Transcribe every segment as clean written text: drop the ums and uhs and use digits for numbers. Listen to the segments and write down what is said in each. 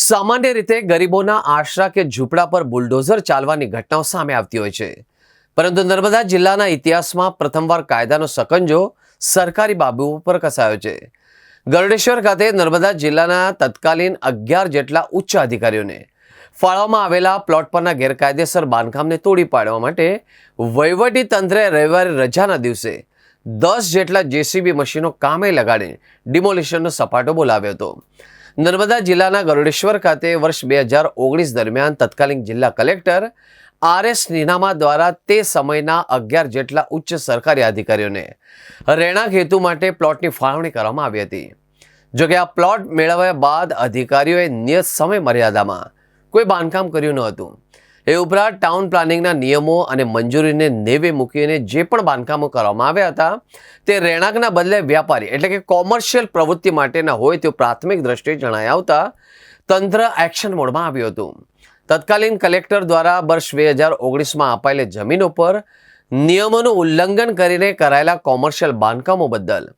સામાન્ય રીતે ગરીબોના આશરા કે ઝૂંપડા પર બુલડોઝર ચાલવાની ઘટનાઓ સામે આવતી હોય છે, પરંતુ નર્મદા જિલ્લાના ઇતિહાસમાં પ્રથમવાર કાયદાનો સકંજો સરકારી બાબુઓ પર કસાયો છે. ગરડેશ્વર ખાતે નર્મદા જિલ્લાના તત્કાલીન 11 જેટલા ઉચ્ચ અધિકારીઓને ફાળવવામાં આવેલા પ્લોટ પરના ગેરકાયદેસર બાંધકામને તોડી પાડવા માટે વહીવટી તંત્રે રવિવારે રજાના દિવસે 10 જેટલા જેસીબી મશીનો કામે લગાડીને ડિમોલિશનનો સપાટો બોલાવ્યો હતો. નર્મદા જિલ્લાના ગરુડેશ્વર ખાતે વર્ષ 2019 દરમિયાન તત્કાલીન જિલ્લા કલેક્ટર RS નીનામા દ્વારા તે સમયના 11 જેટલા ઉચ્ચ સરકારી અધિકારીઓને રહેણાંક હેતુ માટે પ્લોટની ફાળવણી કરવામાં આવી હતી. જોકે આ પ્લોટ મેળવ્યા બાદ અધિકારીઓએ નિયત સમય મર્યાદામાં કોઈ બાંધકામ કર્યું ન હતું. એ ઉપરાંત ટાઉન પ્લાનિંગના નિયમો અને મંજૂરીને નેવે મૂકીને જે પણ બાંધકામો કરવામાં આવ્યા હતા તે રહેણાંકના બદલે વ્યાપારી એટલે કે કોમર્શિયલ પ્રવૃત્તિ માટેના હોય તેવું પ્રાથમિક દ્રષ્ટિએ જણાઈ આવતા તંત્ર એક્શન મોડમાં આવ્યું હતું. તત્કાલીન કલેક્ટર દ્વારા વર્ષ 2019માં અપાયેલી જમીનો પર નિયમોનું ઉલ્લંઘન કરીને કરાયેલા કોમર્શિયલ બાંધકામો બદલ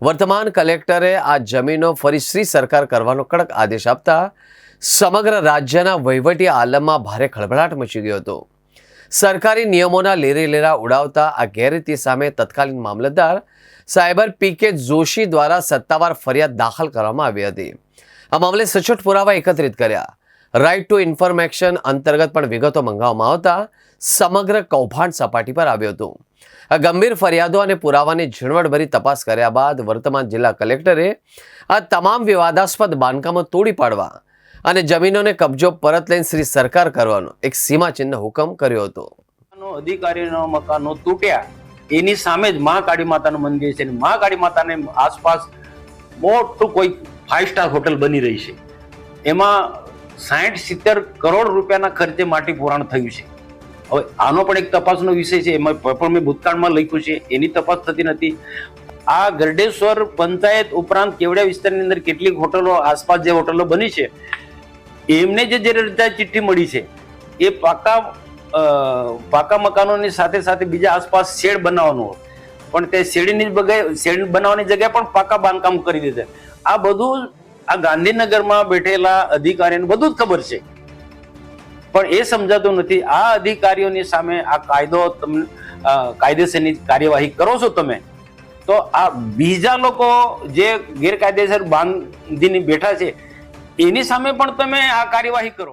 વર્તમાન કલેક્ટરે આ જમીનો ફરી શ્રી સરકાર કરવાનો કડક આદેશ આપતા સમગ્ર રાજ્યના વહીવટી આલમમાં ભારે ખળભળાટ મચી ગયો હતો. સરકારી નિયમોના લેરેલેરા ઉડાવતા આ ગેરરીતિ સામે તત્કાલીન મામલતદાર સાયબર PK જોશી દ્વારા સત્તાવાર ફરિયાદ દાખલ કરવામાં આવી હતી. આ મામલે સચોટ પુરાવા એકત્રિત કર્યા. રાઇટ ટુ ઇન્ફોર્મેશન અંતર્ગત પણ વિગતો મંગાવવામાં આવતા સમગ્ર કૌભાંડ સપાટી પર આવ્યું હતું. આ ગંભીર ફરિયાદો અને પુરાવાની ઝીણવટભરી તપાસ કર્યા બાદ વર્તમાન જિલ્લા કલેક્ટરે આ તમામ વિવાદાસ્પદ બાંધકામો તોડી પાડવા અને જમીનોને કબજો પરત લઈને શ્રી સરકાર કરવાનો એક સીમાચિહ્ન હુકમ કર્યો હતો. અધિકારીનો મકાનો તૂટ્યા એની સામે જ મહાકાળી માતાનું મંદિર છે. મહાકાળી માતાને આસપાસ મોટું કોઈ 5 સ્ટાર હોટલ બની રહી છે. એમાં 60-70 કરોડ રૂપિયાના ખર્ચે માટી પુરાણ થયું છે. હવે આનો પણ એક તપાસનો વિષય છે. એમાં પણ મેં ભૂતકાળમાં લખ્યું છે, એની તપાસ થતી નથી. આ ગરડેશ્વર પંચાયત ઉપરાંત કેવડિયા વિસ્તારની અંદર કેટલીક હોટલો આસપાસ જે હોટલો બની છે એમને જે રજા ચિઠ્ઠી મળી છે એ પાકા મકાનોની સાથે સાથે બીજા આસપાસ શેડ બનાવવાનું હોય, પણ તે શેડ બનાવવાની જગ્યાએ પણ પાકા બાંધકામ કરી દીધા. આ બધું આ ગાંધીનગરમાં બેઠેલા અધિકારીઓને બધું જ ખબર છે, પણ એ સમજાતું નથી. આ અધિકારીઓની સામે આ કાયદેસરની કાર્યવાહી કરો છો તમે, તો આ બીજા લોકો જે ગેરકાયદેસર બાંધીને બેઠા છે એની સામે પણ તમે આ કાર્યવાહી કરો.